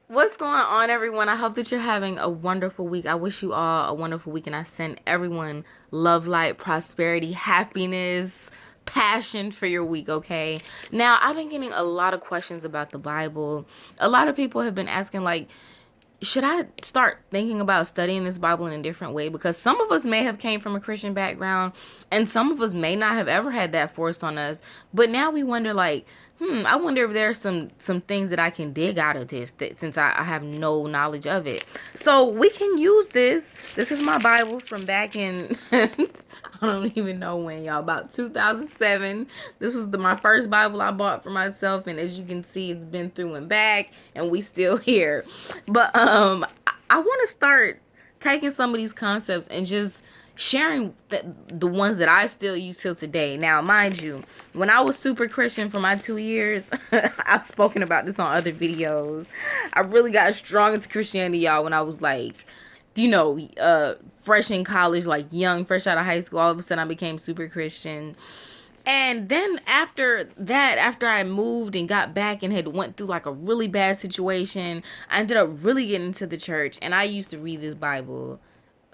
What's going on, everyone? I hope that you're having a wonderful week. I wish you all a wonderful week, and I send everyone love, light, prosperity, happiness, passion for your week, okay? Now, I've been getting a lot of questions about the Bible. A lot of people have been asking, like, should I start thinking about studying this Bible in a different way? Because some of us may have came from a Christian background, and some of us may not have ever had that forced on us. But now we wonder, like, I wonder if there's some things that I can dig out of this, that since I have no knowledge of it. So we can use this. This is my Bible from back in I don't even know when, y'all, about 2007. This was my first Bible I bought for myself, and as you can see, it's been through and back, and we still here. But I want to start taking some of these concepts and just sharing the ones that I still use till today. Now, mind you, when I was super Christian for my 2 years, I've spoken about this on other videos. I really got strong into Christianity, y'all, when I was like, fresh in college, like young, fresh out of high school. All of a sudden, I became super Christian. And then after that, after I moved and got back and had went through like a really bad situation, I ended up really getting into the church. And I used to read this Bible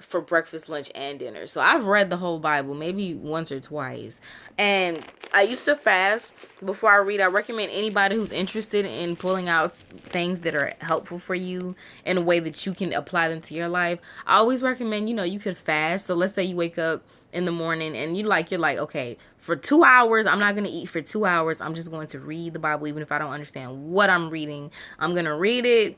for breakfast, lunch, and dinner. So I've read the whole Bible maybe once or twice. And I used to fast before I read. I recommend anybody who's interested in pulling out things that are helpful for you in a way that you can apply them to your life. I always recommend, you could fast. So let's say you wake up in the morning and you're like, okay, for 2 hours, I'm not going to eat for 2 hours. I'm just going to read the Bible, even if I don't understand what I'm reading. I'm going to read it,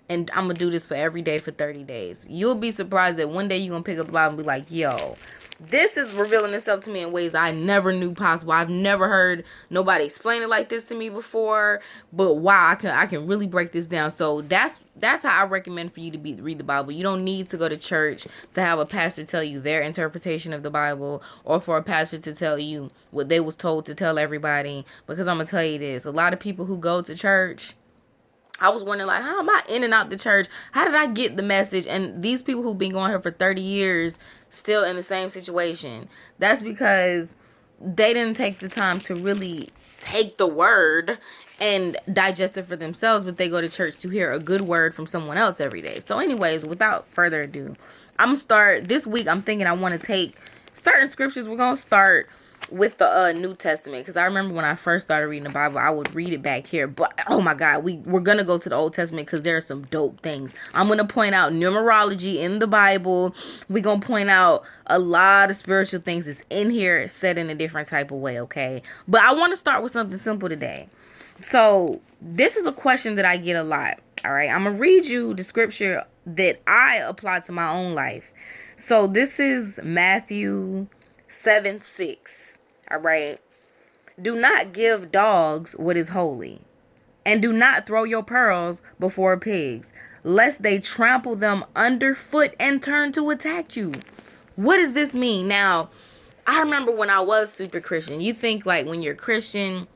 and I'm going to do this for every day for 30 days. You'll be surprised that one day you're going to pick up the Bible and be like, yo, this is revealing itself to me in ways I never knew possible. I've never heard nobody explain it like this to me before. But wow, I can really break this down. So that's how I recommend for you to read the Bible. You don't need to go to church to have a pastor tell you their interpretation of the Bible, or for a pastor to tell you what they was told to tell everybody. Because I'm going to tell you this, a lot of people who go to church, I was wondering, like, how am I in and out the church? How did I get the message? And these people who've been going here for 30 years still in the same situation. That's because they didn't take the time to really take the word and digest it for themselves, but they go to church to hear a good word from someone else every day. So anyways, without further ado, I'm going to start this week. I'm thinking I want to take certain scriptures. We're going to start with the New Testament, because I remember when I first started reading the Bible, I would read it back here, but oh my god, we're gonna go to the Old Testament because there are some dope things. I'm gonna point out numerology in the Bible. We're gonna point out a lot of spiritual things that's in here, said in a different type of way, okay? But I want to start with something simple today. So this is a question that I get a lot. All right, I'm gonna read you the scripture that I apply to my own life. So this is Matthew 7:6. All right. Do not give dogs what is holy, and do not throw your pearls before pigs, lest they trample them underfoot and turn to attack you. What does this mean? Now, I remember when I was super Christian. You think like when you're Christian,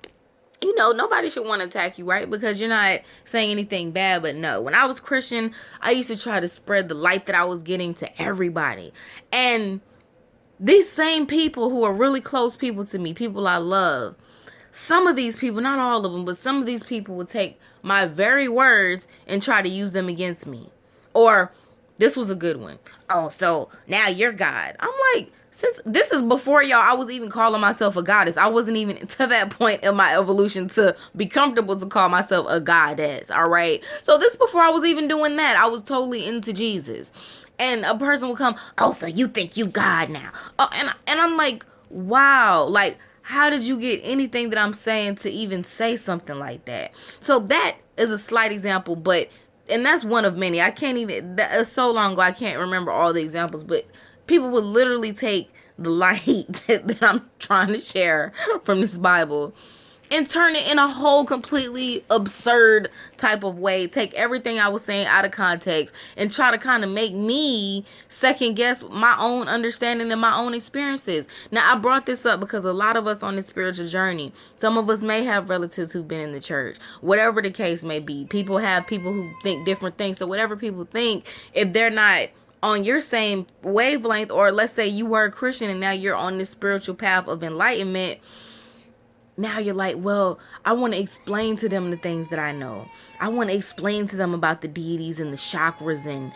nobody should want to attack you, right? Because you're not saying anything bad. But no, when I was Christian, I used to try to spread the light that I was getting to everybody. And these same people who are really close people to me, people I love, some of these people, not all of them, but some of these people will take my very words and try to use them against me. Or, this was a good one. Oh, so now you're God. I'm like, since this is before y'all, I was even calling myself a goddess. I wasn't even to that point in my evolution to be comfortable to call myself a goddess, all right? So this before I was even doing that. I was totally into Jesus. And a person will come, oh, so you think you God now? Oh, and I'm like, wow, like, how did you get anything that I'm saying to even say something like that? So that is a slight example, and that's one of many. I can't even, that is so long ago, I can't remember all the examples, but people would literally take the light that I'm trying to share from this Bible and turn it in a whole completely absurd type of way. Take everything I was saying out of context and try to kind of make me second guess my own understanding and my own experiences. Now, I brought this up because a lot of us on this spiritual journey, some of us may have relatives who've been in the church. Whatever the case may be, people have people who think different things. So whatever people think, if they're not on your same wavelength, or let's say you were a Christian and now you're on this spiritual path of enlightenment, now you're like, well, I want to explain to them the things that I know. I want to explain to them about the deities and the chakras and,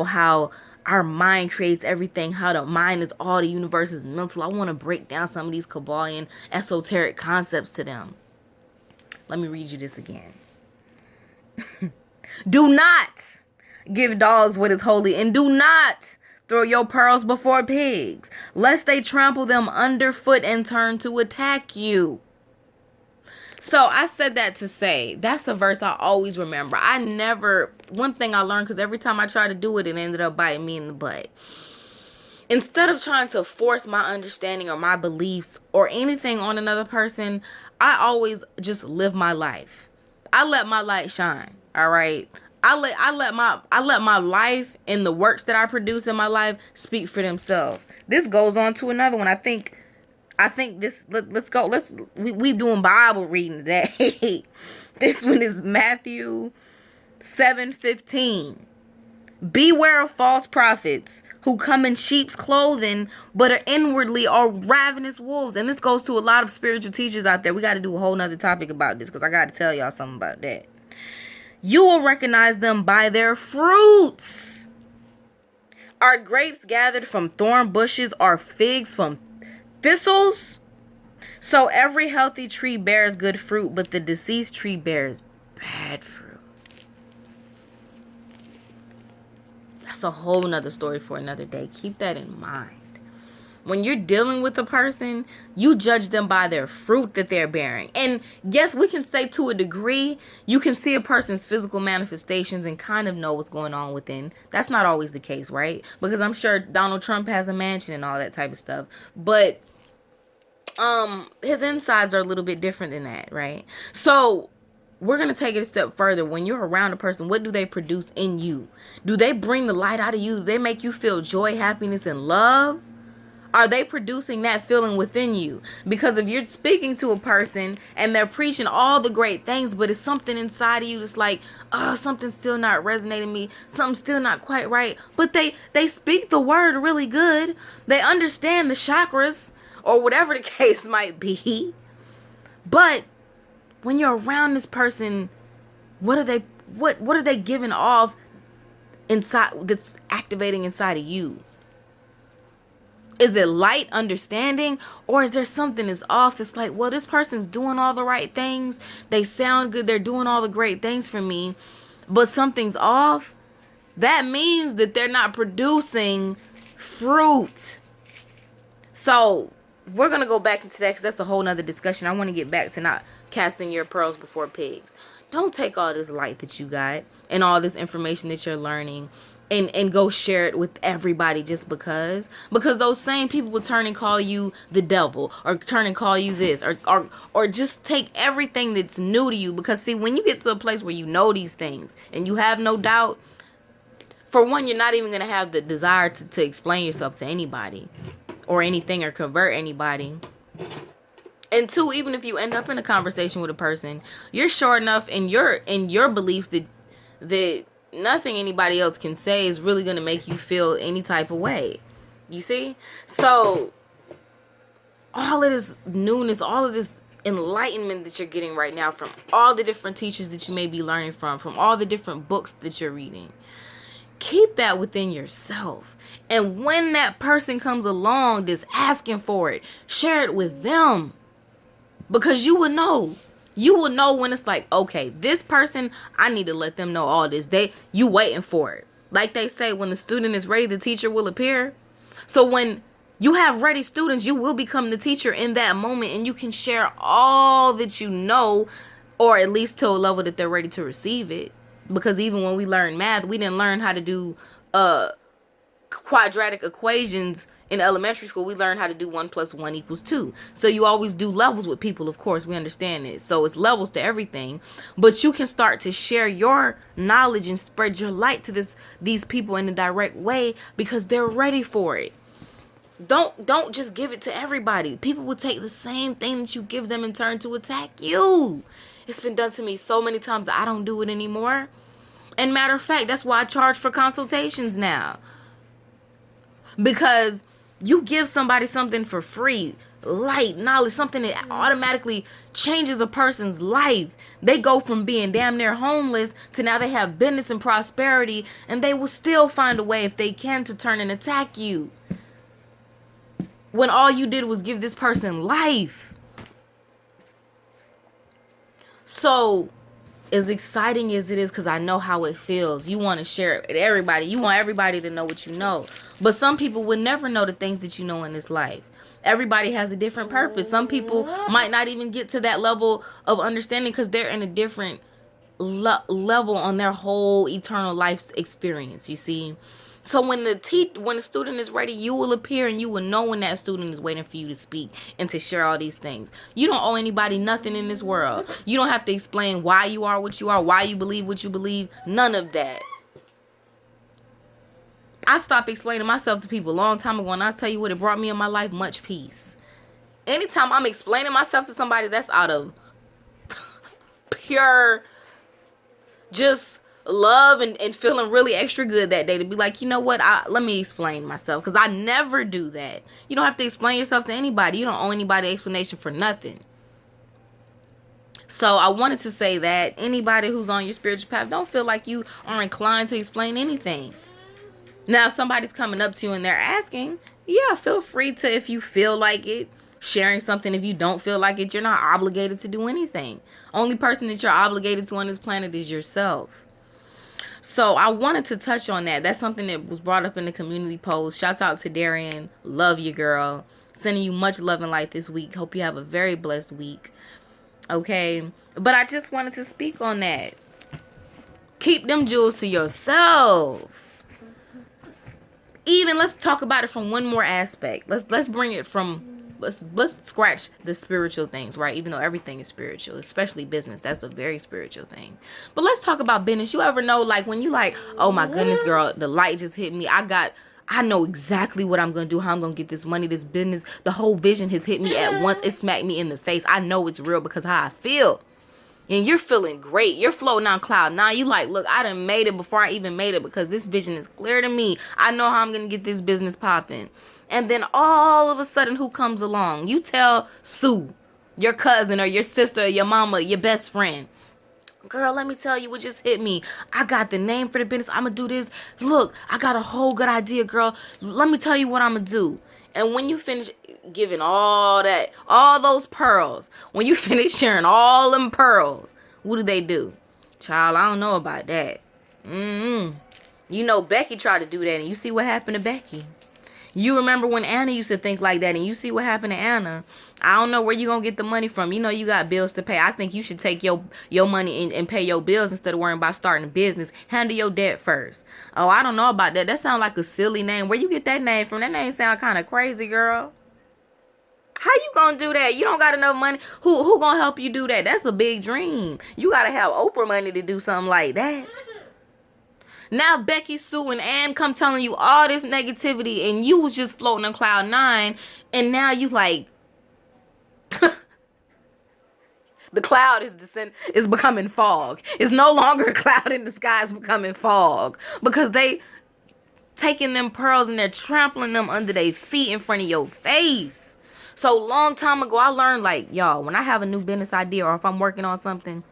how our mind creates everything, how the mind is all the universe is mental. I want to break down some of these Kabbalion esoteric concepts to them. Let me read you this again. Do not give dogs what is holy, and do not throw your pearls before pigs, lest they trample them underfoot and turn to attack you. So I said that to say, that's a verse I always remember. One thing I learned, because every time I tried to do it, it ended up biting me in the butt. Instead of trying to force my understanding or my beliefs or anything on another person, I always just live my life. I let my light shine. All right. I let my life and the works that I produce in my life speak for themselves. This goes on to another one. I think this, let's go. We doing Bible reading today. This one is Matthew 7:15. Beware of false prophets who come in sheep's clothing, but are inwardly are ravenous wolves. And this goes to a lot of spiritual teachers out there. We got to do a whole nother topic about this, because I got to tell y'all something about that. You will recognize them by their fruits. Are grapes gathered from thorn bushes, or figs from thistles? So every healthy tree bears good fruit, but the diseased tree bears bad fruit. That's a whole nother story for another day. Keep that in mind. When you're dealing with a person, you judge them by their fruit that they're bearing. And yes, we can say to a degree, you can see a person's physical manifestations and kind of know what's going on within. That's not always the case, right? Because I'm sure Donald Trump has a mansion and all that type of stuff. But his insides are a little bit different than that, right? So we're going to take it a step further. When you're around a person, what do they produce in you? Do they bring the light out of you? Do they make you feel joy, happiness, and love? Are they producing that feeling within you? Because if you're speaking to a person and they're preaching all the great things, but it's something inside of you that's like, oh, something's still not resonating me. Something's still not quite right. But they speak the word really good. They understand the chakras or whatever the case might be. But when you're around this person, what are they giving off inside that's activating inside of you? Is it light understanding, or is there something that's off that's like, well, this person's doing all the right things. They sound good. They're doing all the great things for me, but something's off. That means that they're not producing fruit. So we're going to go back into that, because that's a whole nother discussion. I want to get back to not casting your pearls before pigs. Don't take all this light that you got and all this information that you're learning and go share it with everybody just because those same people will turn and call you the devil, or turn and call you this, or just take everything that's new to you. Because see, when you get to a place where you know these things and you have no doubt, for one, you're not even going to have the desire to explain yourself to anybody or anything, or convert anybody. And two, even if you end up in a conversation with a person, you're sure enough in your beliefs that nothing anybody else can say is really going to make you feel any type of way. You see? So all of this newness, all of this enlightenment that you're getting right now from all the different teachers that you may be learning from all the different books that you're reading, keep that within yourself. And when that person comes along that's asking for it, share it with them. Because you will know. You will know when it's like, okay, this person, I need to let them know all this. You waiting for it. Like they say, when the student is ready, the teacher will appear. So when you have ready students, you will become the teacher in that moment, and you can share all that you know, or at least to a level that they're ready to receive it. Because even when we learned math, we didn't learn how to do quadratic equations in elementary school. We learned how to do 1 + 1 = 2. So you always do levels with people, of course. We understand it. So it's levels to everything. But you can start to share your knowledge and spread your light to these people in a direct way, because they're ready for it. Don't just give it to everybody. People will take the same thing that you give them and turn to attack you. It's been done to me so many times that I don't do it anymore. And matter of fact, that's why I charge for consultations now. Because you give somebody something for free, light knowledge, something that automatically changes a person's life. They go from being damn near homeless to now they have business and prosperity, and they will still find a way if they can to turn and attack you when all you did was give this person life. So as exciting as it is, because I know how it feels, you want to share it with everybody. You want everybody to know what you know. But some people will never know the things that you know in this life. Everybody has a different purpose. Some people might not even get to that level of understanding because they're in a different level on their whole eternal life's experience, you see. So when the student is ready, you will appear and you will know when that student is waiting for you to speak and to share all these things. You don't owe anybody nothing in this world. You don't have to explain why you are what you are, why you believe what you believe. None of that. I stopped explaining myself to people a long time ago, and I'll tell you what, it brought me in my life much peace. Anytime I'm explaining myself to somebody, that's out of pure just love and feeling really extra good that day, to be like, you know what, let me explain myself, because I never do that. You don't have to explain yourself to anybody. You don't owe anybody an explanation for nothing. So I wanted to say that anybody who's on your spiritual path, don't feel like you are inclined to explain anything. Now, if somebody's coming up to you and they're asking, yeah, feel free to, if you feel like it, sharing something. If you don't feel like it, you're not obligated to do anything. Only person that you're obligated to on this planet is yourself. So I wanted to touch on that. That's something that was brought up in the community post. Shouts out to Darian. Love you, girl. Sending you much love and light this week. Hope you have a very blessed week. Okay. But I just wanted to speak on that. Keep them jewels to yourself. Even let's talk about it from one more aspect. Let's bring it from, let's scratch the spiritual things, right? Even though everything is spiritual, especially business. That's a very spiritual thing. But let's talk about business. You ever know, like, when you like, oh my goodness, girl, the light just hit me. I know exactly what I'm going to do, how I'm going to get this money, this business. The whole vision has hit me at once. It smacked me in the face. I know it's real because how I feel. And you're feeling great. You're floating on cloud nine. You like, look, I done made it before I even made it because this vision is clear to me. I know how I'm going to get this business popping. And then all of a sudden, who comes along? You tell Sue, your cousin or your sister or your mama, your best friend. Girl, let me tell you what just hit me. I got the name for the business. I'm going to do this. Look, I got a whole good idea, girl. Let me tell you what I'm going to do. And when you finish giving all that, all those pearls, when you finish sharing all them pearls, what do? Child, I don't know about that. You know, Becky tried to do that, and you see what happened to Becky. You remember when Anna used to think like that, and you see what happened to Anna. I don't know where you gonna get the money from. You know you got bills to pay. I think you should take your money and pay your bills instead of worrying about starting a business. Handle your debt first. Oh, I don't know about that. That sounds like a silly name. Where you get that name from? That name sound kind of crazy, girl. How you gonna do that? You don't got enough money. Who gonna help you do that? That's a big dream. You gotta have Oprah money to do something like that. Now Becky, Sue, and Ann come telling you all this negativity, and you was just floating on cloud nine, and now you like the cloud is becoming fog. It's no longer a cloud in the sky, it's becoming fog. Because they taking them pearls and they're trampling them under their feet in front of your face. So long time ago, I learned, like, y'all, when I have a new business idea or if I'm working on something,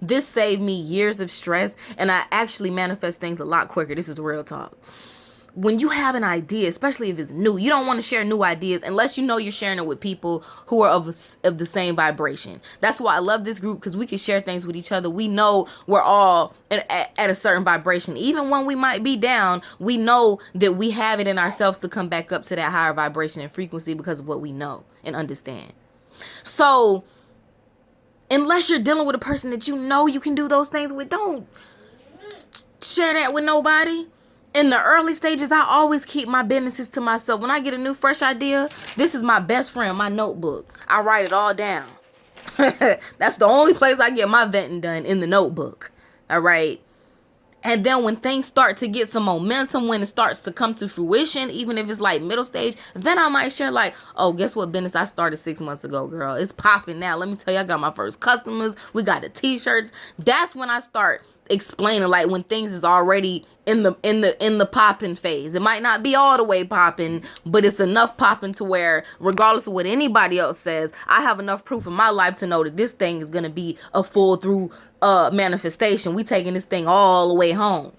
this saved me years of stress, and I actually manifest things a lot quicker. This is real talk. When you have an idea, especially if it's new, you don't want to share new ideas unless you know you're sharing it with people who are of the same vibration. That's why I love this group, because we can share things with each other. We know we're all at a certain vibration. Even when we might be down, we know that we have it in ourselves to come back up to that higher vibration and frequency because of what we know and understand. So unless you're dealing with a person that you know you can do those things with, don't share that with nobody. In the early stages, I always keep my businesses to myself. When I get a new fresh idea, this is my best friend, my notebook. I write it all down. That's the only place I get my venting done, in the notebook. All right. And then when things start to get some momentum, when it starts to come to fruition, even if it's like middle stage, then I might share like, oh, guess what business I started 6 months ago, girl. It's popping now. Let me tell you, I got my first customers. We got the t-shirts. That's when I start explaining, like when things is already in the popping phase. It might not be all the way popping, but it's enough popping to where regardless of what anybody else says, I have enough proof in my life to know that this thing is gonna be a full through manifestation. We taking this thing all the way home.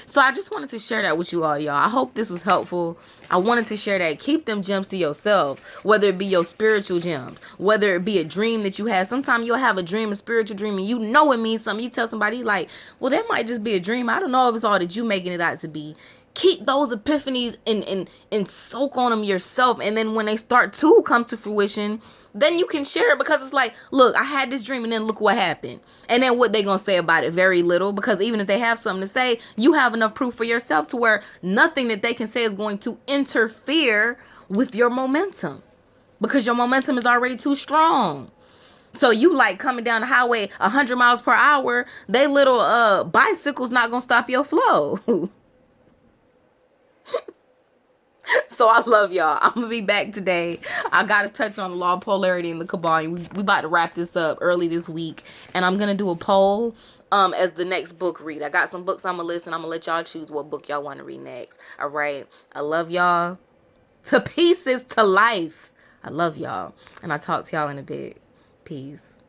So I just wanted to share that with you all, y'all. I hope this was helpful. I wanted to share that. Keep them gems to yourself, whether it be your spiritual gems, whether it be a dream that you had. Sometimes you'll have a dream, a spiritual dream, and you know it means something. You tell somebody like, well, that might just be a dream. I don't know if it's all that you making it out to be. Keep those epiphanies and soak on them yourself. And then when they start to come to fruition, then you can share it, because it's like, look, I had this dream and then look what happened. And then what they gonna say about it? Very little, because even if they have something to say, you have enough proof for yourself to where nothing that they can say is going to interfere with your momentum, because your momentum is already too strong. So you like coming down the highway 100 miles per hour, they little bicycles not gonna stop your flow. So I love y'all. I'm gonna be back today. I gotta touch on the law of polarity and the cabal. We about to wrap this up early this week, and I'm gonna do a poll as the next book read. I got some books I'm gonna list, and I'm gonna let y'all choose what book y'all want to read next. All right. I love y'all to pieces, to life. I love y'all, and I'll talk to y'all in a bit. Peace.